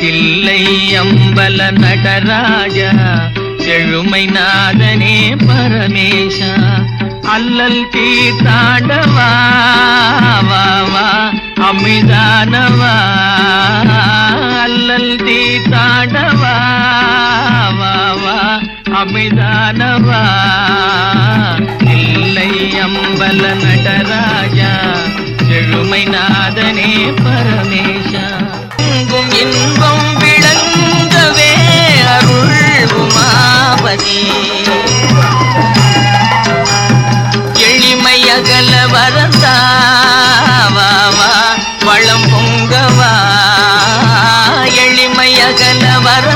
தில்லை அம்பல நடராஜா செழுமை நாதனே பரமேஷா அல்லல் தீர்த்தாண்டவா வா வா அமிதானவா அல்லல் தீர்த்தாண்டவா வா வா அமிதானவா தில்லை அம்பல நடராஜா செழுமை நாதனே பரமேஷா எங்கும் இன்பம் விளங்கவே அருள் உமாபதி எளிமையகல வரந்தாவா வளம் பொங்கவா எளிமையகல வர